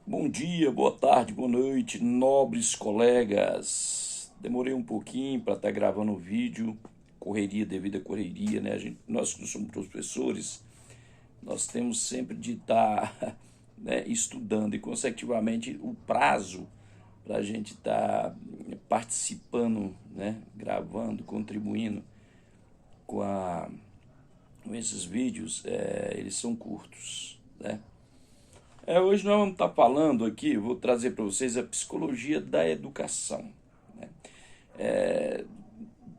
Bom dia, boa tarde, boa noite, nobres colegas. Demorei um pouquinho para estar gravando o vídeo, correria devido à correria, né? Nós que somos professores, nós temos sempre de estar né, estudando e, consecutivamente, o prazo para a gente estar participando, né, gravando, contribuindo com, com esses vídeos, eles são curtos, né? Hoje nós vamos estar falando aqui, vou trazer para vocês a psicologia da educação, né?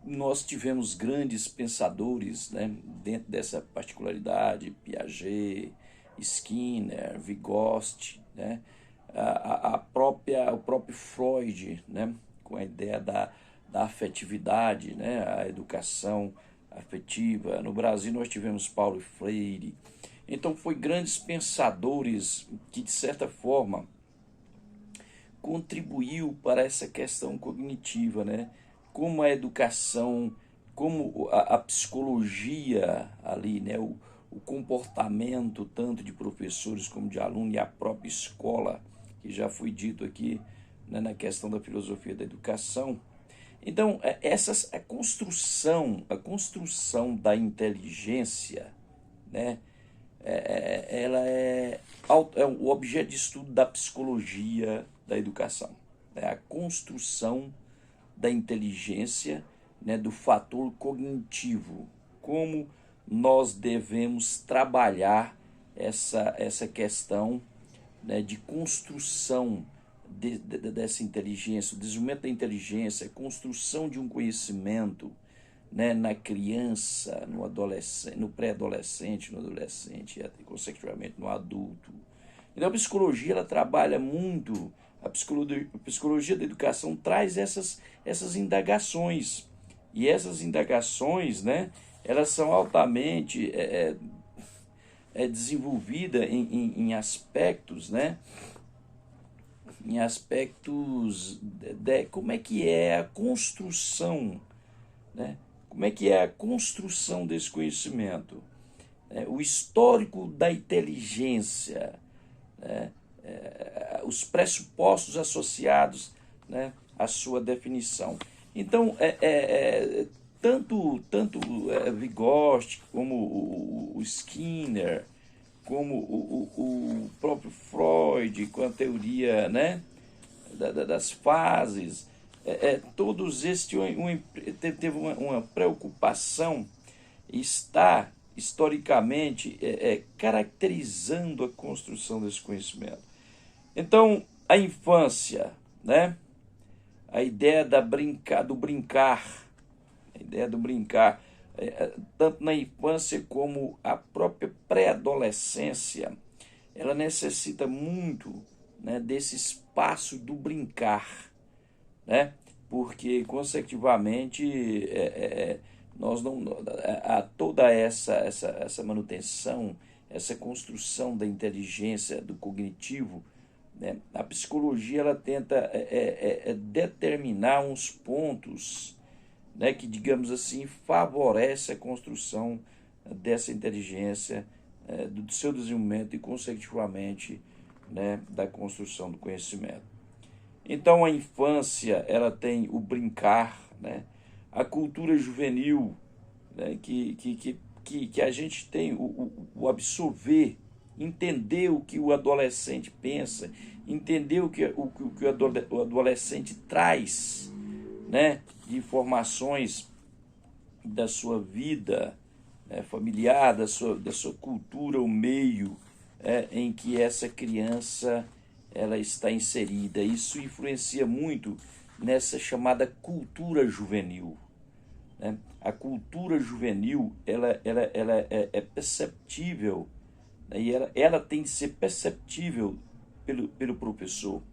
Nós tivemos grandes pensadores, né, dentro dessa particularidade, Piaget, Skinner, Vygotsky, né, o próprio Freud, né, com a ideia da afetividade, né, a educação afetiva. No Brasil nós tivemos Paulo Freire. Então foi grandes pensadores que, de certa forma, contribuiu para essa questão cognitiva, né? Como a educação, como a psicologia ali, né? O comportamento tanto de professores como de alunos e a própria escola, que já foi dito aqui, né, na questão da filosofia da educação. Então, a construção da inteligência, né? Ela é o objeto de estudo da psicologia da educação. É a construção da inteligência, né, do fator cognitivo. Como nós devemos trabalhar essa questão, né, de construção dessa inteligência, o desenvolvimento da inteligência, a construção de um conhecimento, né, na criança, no adolescente, no pré-adolescente, no adolescente e, consequentemente, no adulto. Então, a psicologia ela trabalha muito, a psicologia da educação traz essas indagações. E essas indagações, né, elas são altamente desenvolvidas em aspectos, né, em aspectos de como é que é a construção, né? Como é que é a construção desse conhecimento? O histórico da inteligência, né? Os pressupostos associados, né, à sua definição. Então, tanto Vygotsky como o Skinner, como o próprio Freud, com a teoria, né, das fases, todos esses teve uma preocupação, está historicamente caracterizando a construção desse conhecimento. Então, a infância, né? A ideia do brincar, a ideia do brincar, tanto na infância como a própria pré-adolescência, ela necessita muito, né, desse espaço do brincar, né? Porque, consecutivamente, nós não, toda essa manutenção, essa construção da inteligência, do cognitivo, né? A psicologia ela tenta determinar uns pontos, né, que, digamos assim, favorece a construção dessa inteligência, do seu desenvolvimento e, consecutivamente, né, da construção do conhecimento. Então, a infância ela tem o brincar, né, a cultura juvenil, né, que a gente tem o absorver, entender o que o adolescente pensa, entender o que o adolescente traz, né, de informações da sua vida, né, familiar, da sua cultura, o meio em que essa criança ela está inserida. Isso influencia muito nessa chamada cultura juvenil, né? A cultura juvenil ela é perceptível, né? E ela tem de ser perceptível pelo professor,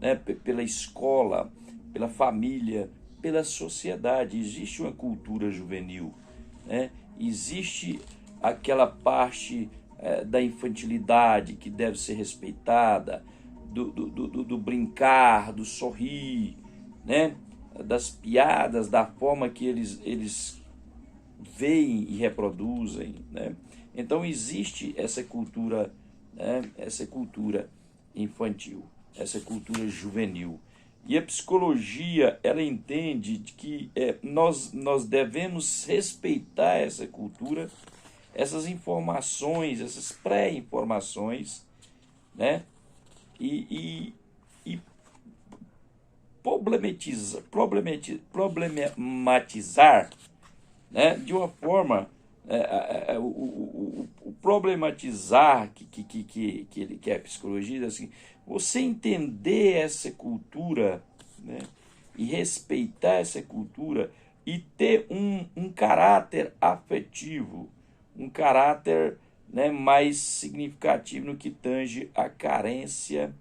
né? Pela escola, pela família, pela sociedade. Existe uma cultura juvenil, né? Existe aquela parte da infantilidade que deve ser respeitada, do brincar, do sorrir, né? Das piadas, da forma que eles veem e reproduzem, né? Então existe essa cultura, né? Essa cultura infantil, essa cultura juvenil. E a psicologia, ela entende que nós devemos respeitar essa cultura, essas informações, essas pré-informações, né? E problematizar, né? De uma forma, o problematizar que é a psicologia, assim, você entender essa cultura, né? E respeitar essa cultura e ter um caráter afetivo, um caráter, né, mais significativo no que tange a carência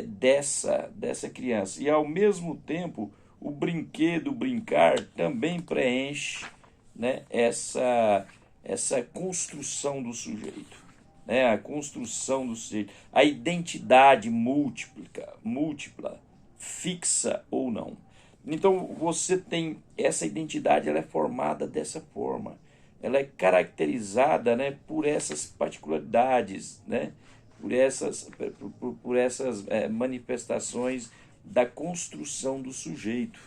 dessa criança. E, ao mesmo tempo, o brincar, também preenche, né, essa construção do sujeito. Né, a construção do sujeito, a identidade múltipla, fixa ou não. Então, você tem essa identidade, ela é formada dessa forma. Ela é caracterizada, né, por essas particularidades, né, por essas manifestações da construção do sujeito.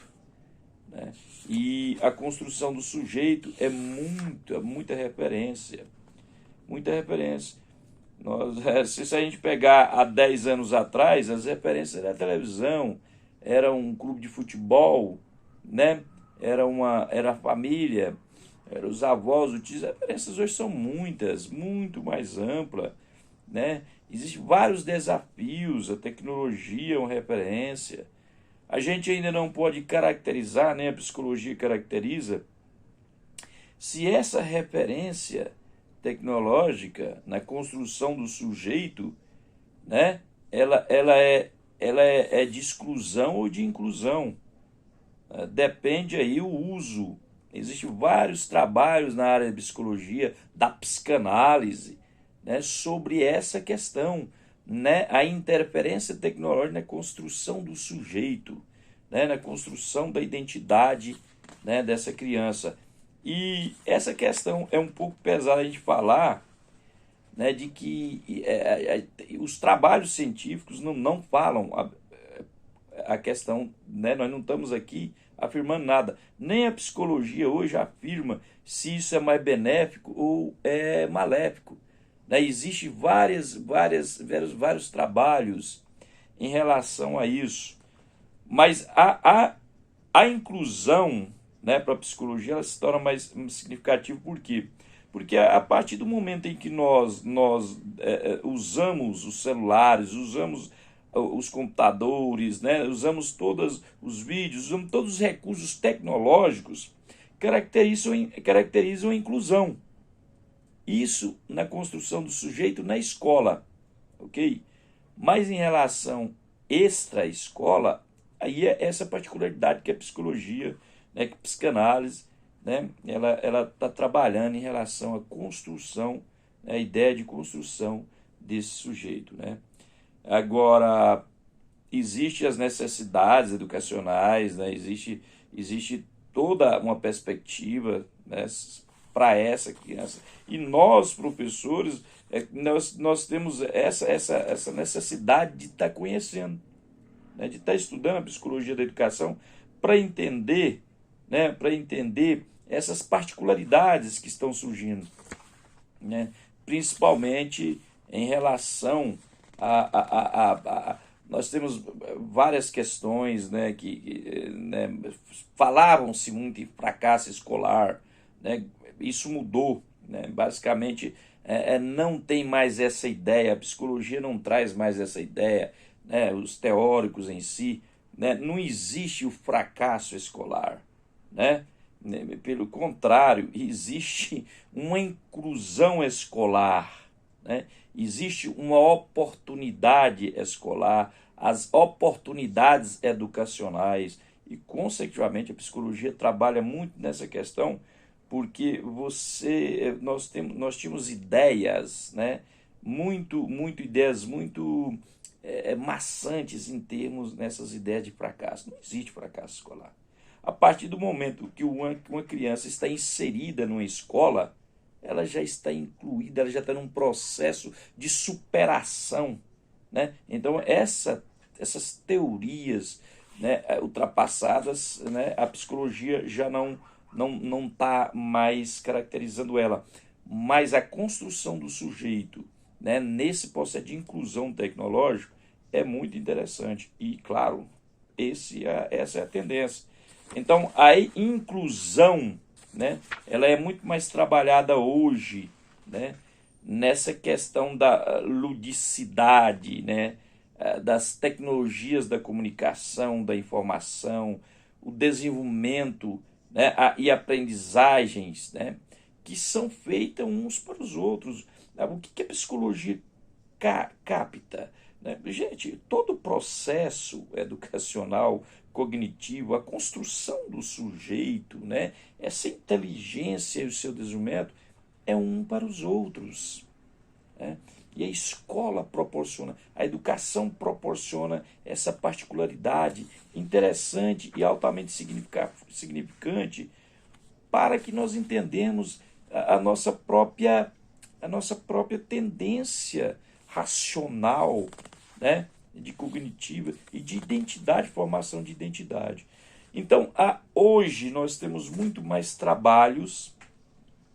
Né? E a construção do sujeito é muita referência. Muita referência. Se a gente pegar há 10 anos atrás, as referências da televisão, era um clube de futebol, né? Era a família, eram os avós, os tios. As referências hoje são muitas, muito mais amplas, né? Existem vários desafios, a tecnologia é uma referência. A gente ainda não pode caracterizar, nem a psicologia caracteriza, se essa referência tecnológica na construção do sujeito, né, ela é de exclusão ou de inclusão. Depende aí o uso. Existem vários trabalhos na área de psicologia, da psicanálise, né, sobre essa questão, né, a interferência tecnológica na construção do sujeito, né, na construção da identidade, né, dessa criança. E essa questão é um pouco pesada a gente falar, né, de que os trabalhos científicos não falam a questão, né, nós não estamos aqui afirmando nada. Nem a psicologia hoje afirma se isso é mais benéfico ou é maléfico. Né? Existem vários trabalhos em relação a isso. Mas a inclusão, né, para a psicologia, ela se torna mais significativa. Por quê? Porque a partir do momento em que nós usamos os celulares, usamos os computadores, né, usamos todos os vídeos, usamos todos os recursos tecnológicos, caracterizam a inclusão. Isso na construção do sujeito na escola, ok? Mas em relação extra-escola, aí é essa particularidade que a psicologia, né, que a psicanálise, né, ela está trabalhando em relação à construção, né, a ideia de construção desse sujeito. Né? Agora, existem as necessidades educacionais, né, existe toda uma perspectiva, né, para essa criança. E nós, professores, nós temos essa necessidade de estar conhecendo, né, de estar estudando a psicologia da educação para entender, né, essas particularidades que estão surgindo, né, principalmente em relação nós temos várias questões, né, né, falavam-se muito em fracasso escolar, né, isso mudou, né, basicamente não tem mais essa ideia, a psicologia não traz mais essa ideia, né, os teóricos em si, né, não existe o fracasso escolar, né? Pelo contrário, existe uma inclusão escolar, né? Existe uma oportunidade escolar, as oportunidades educacionais e, consecutivamente, a psicologia trabalha muito nessa questão, porque nós tínhamos ideias, né? muito ideias muito maçantes em termos nessas ideias de fracasso. Não existe fracasso escolar. A partir do momento que uma criança está inserida numa escola, ela já está incluída, ela já está num processo de superação, né? Então, essas teorias, né, ultrapassadas, né, a psicologia já não está mais caracterizando ela, mas a construção do sujeito, né, nesse processo de inclusão tecnológica é muito interessante e, claro, essa é a tendência. Então, a inclusão, né, ela é muito mais trabalhada hoje, né, nessa questão da ludicidade, né, das tecnologias da comunicação, da informação, o desenvolvimento, né, e aprendizagens, né, que são feitas uns para os outros. O que a psicologia capta? Né? Gente, todo o processo educacional, cognitivo, a construção do sujeito, né, essa inteligência e o seu desenvolvimento é um para os outros. Né? E a escola proporciona, a educação proporciona essa particularidade interessante e altamente significante para que nós entendamos a nossa própria tendência racional, né, de cognitiva e de identidade, formação de identidade. Então, hoje nós temos muito mais trabalhos,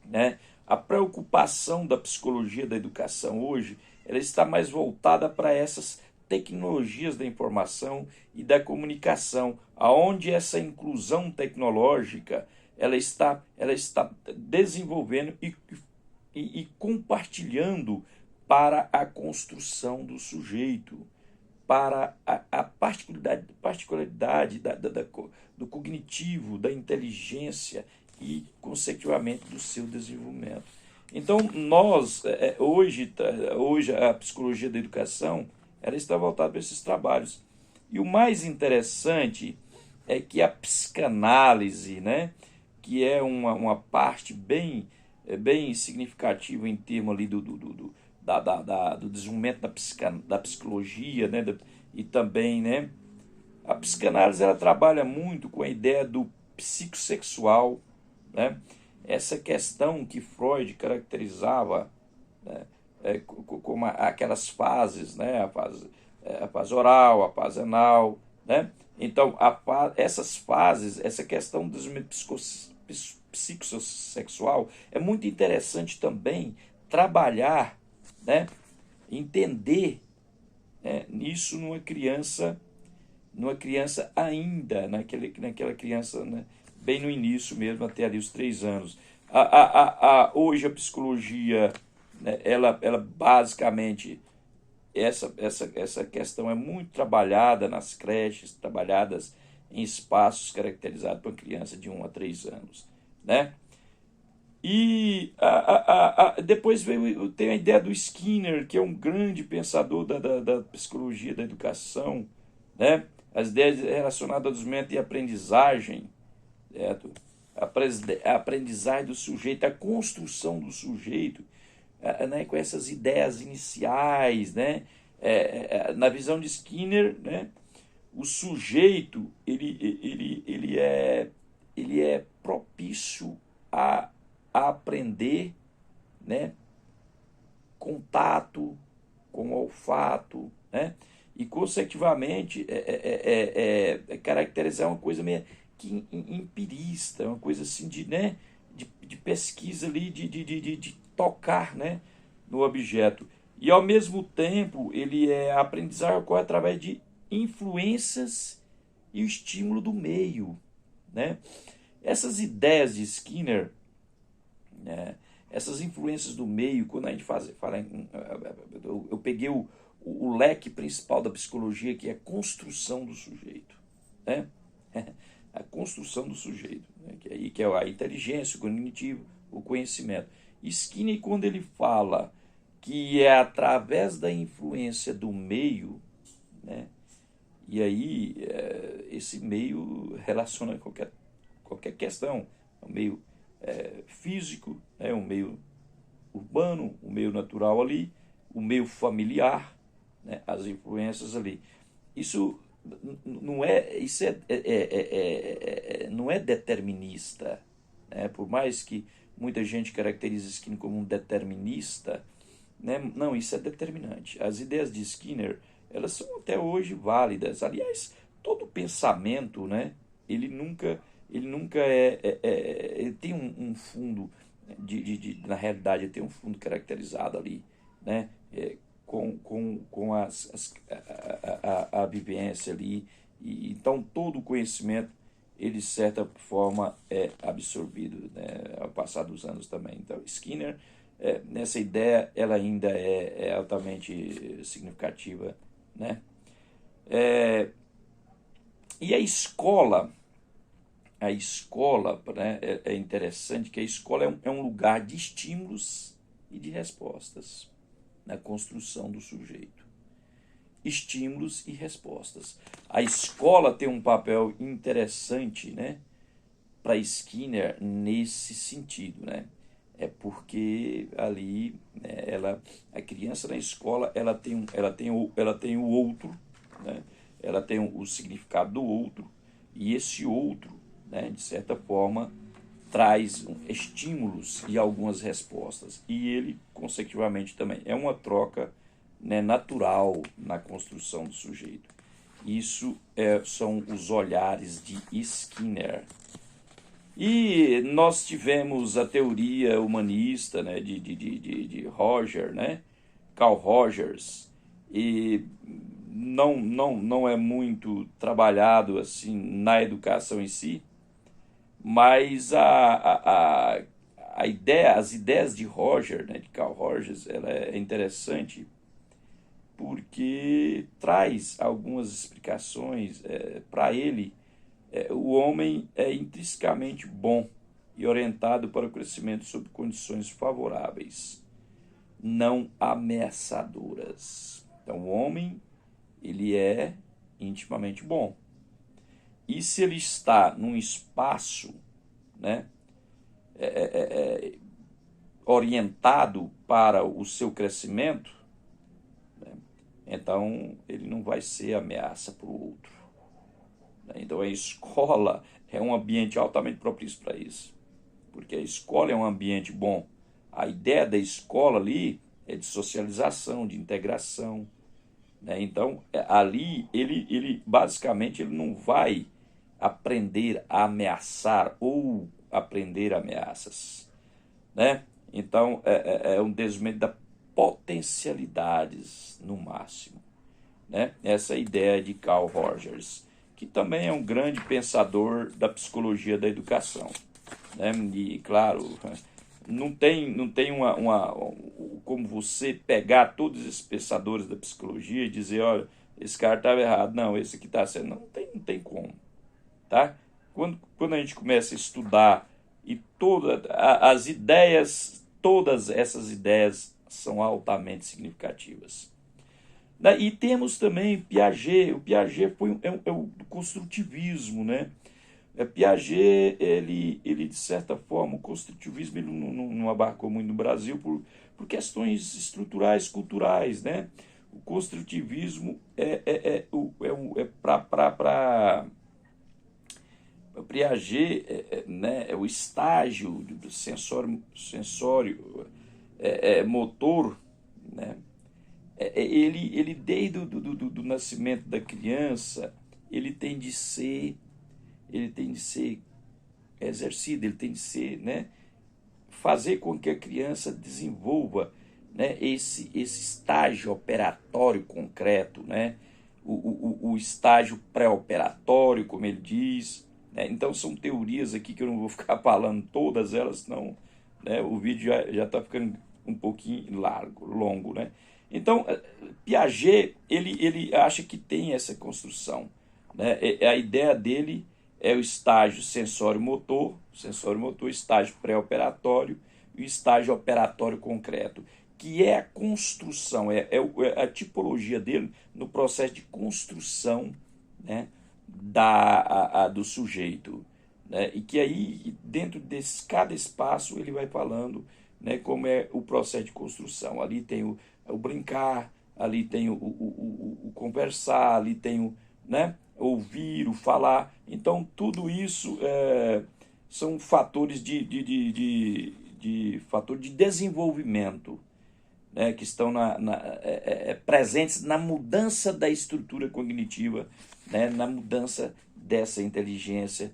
né? A preocupação da psicologia da educação hoje, ela está mais voltada para essas tecnologias da informação e da comunicação, aonde essa inclusão tecnológica ela está desenvolvendo e compartilhando para a construção do sujeito, para a particularidade do cognitivo, da inteligência e, consecutivamente, do seu desenvolvimento. Então, nós, hoje a psicologia da educação, ela está voltada para esses trabalhos. E o mais interessante é que a psicanálise, né, que é uma parte bem significativa em termos ali do desenvolvimento da psicologia, né, e também, né, a psicanálise ela trabalha muito com a ideia do psicossexual, né, essa questão que Freud caracterizava, né, como aquelas fases, né, a fase oral, a fase anal, né? Então, essas fases, essa questão do desenvolvimento psicossexual é muito interessante também trabalhar, né, entender, né, nisso numa criança ainda, naquela criança, né, bem no início mesmo, até ali os 3 anos. Hoje a psicologia, né, ela basicamente, essa questão é muito trabalhada nas creches, trabalhadas em espaços caracterizados para criança de 1 a 3 anos. Né? E depois tem a ideia do Skinner, que é um grande pensador da psicologia da educação, né? As ideias relacionadas ao desenvolvimento e aprendizagem, certo? A aprendizagem do sujeito, a construção do sujeito, né? Com essas ideias iniciais, né? Na visão de Skinner, né? O sujeito ele é propício a aprender, né, contato com o olfato, né, e consecutivamente caracterizar uma coisa meio que empirista, uma coisa assim né, de pesquisa ali, de tocar, né, no objeto. E ao mesmo tempo a aprendizagem ocorre através de influências e o estímulo do meio, né? Essas ideias de Skinner, né, essas influências do meio, quando a gente fala eu peguei o leque principal da psicologia, que é a construção do sujeito, né? A construção do sujeito, né? Que é a inteligência, o cognitivo, o conhecimento. Skinner, quando ele fala que é através da influência do meio, né? E aí esse meio relaciona qualquer questão, o meio físico, né, o meio urbano, o meio natural ali, o meio familiar, né, as influências ali. Isso não é determinista, né? Por mais que muita gente caracterize Skinner como um determinista, né? Não, isso é determinante. As ideias de Skinner, elas são até hoje válidas. Aliás, todo pensamento, né? Ele nunca ele tem um fundo na realidade, ele tem um fundo caracterizado ali, né? Com a vivência ali. E, então, todo o conhecimento, ele de certa forma é absorvido, né, ao passar dos anos também. Então, Skinner, nessa ideia, ela ainda é altamente significativa, né? E a escola, né, é interessante que a escola é um lugar de estímulos e de respostas na construção do sujeito. Estímulos e respostas. A escola tem um papel interessante, né, para Skinner nesse sentido, né? É porque ali, né, a criança na escola, ela tem o outro, né? Ela tem o significado do outro, e esse outro, né, de certa forma, traz estímulos e algumas respostas. E ele, consecutivamente, também é uma troca, né, natural na construção do sujeito. Isso são os olhares de Skinner. E nós tivemos a teoria humanista, né, de Roger, né, Carl Rogers, e não é muito trabalhado assim na educação em si, mas as ideias de Roger, né, de Carl Rogers, ela é interessante porque traz algumas explicações. Para ele, o homem é intrinsecamente bom e orientado para o crescimento sob condições favoráveis, não ameaçadoras. Então, o homem, ele é intimamente bom. E se ele está num espaço, né, orientado para o seu crescimento, né, então ele não vai ser ameaça para o outro. Então a escola é um ambiente altamente propício para isso, porque a escola é um ambiente bom. A ideia da escola ali é de socialização, de integração, né? Então ali ele basicamente ele não vai aprender a ameaçar ou aprender ameaças, né? Então é um desenvolvimento das potencialidades no máximo, né? Essa é a ideia de Carl Rogers, que também é um grande pensador da psicologia da educação, né? E claro, não tem como você pegar todos esses pensadores da psicologia e dizer, olha, esse cara estava errado, não, esse aqui está certo. Não tem como, tá? Quando a gente começa a estudar e as ideias, todas essas ideias são altamente significativas. E temos também Piaget. O Piaget é o construtivismo, né? Piaget, ele de certa forma, o construtivismo ele não abarcou muito no Brasil por questões estruturais, culturais, né? O construtivismo para Piaget, né, é o estágio do sensório motor, né? Ele desde do nascimento da criança, ele tem de ser exercido, ele tem de ser, né, fazer com que a criança desenvolva, né, esse estágio operatório concreto, né, o estágio pré-operatório, como ele diz, né? Então são teorias aqui que eu não vou ficar falando todas elas, senão, né, o vídeo já está ficando um pouquinho longo, né? Então, Piaget, ele acha que tem essa construção, né? A ideia dele é o estágio sensório-motor, estágio pré-operatório e o estágio operatório concreto, que é a construção, a tipologia dele no processo de construção, né, do sujeito, né? E que aí, dentro desse cada espaço, ele vai falando, né, como é o processo de construção. Ali tem o brincar, ali tem o conversar, ali tem né, ouvir, o falar. Então, tudo isso são fatores fator de desenvolvimento, né, que estão presentes na mudança da estrutura cognitiva, né, na mudança dessa inteligência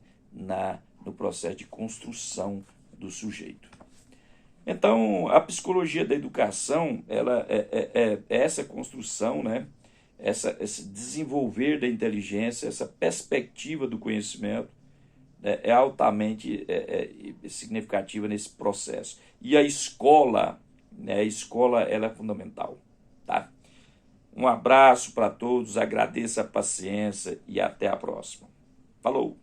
no processo de construção do sujeito. Então, a psicologia da educação, ela é essa construção, né, esse desenvolver da inteligência, essa perspectiva do conhecimento, né, é altamente significativa nesse processo. E a escola, né, ela é fundamental. Tá? Um abraço para todos, agradeço a paciência e até a próxima. Falou!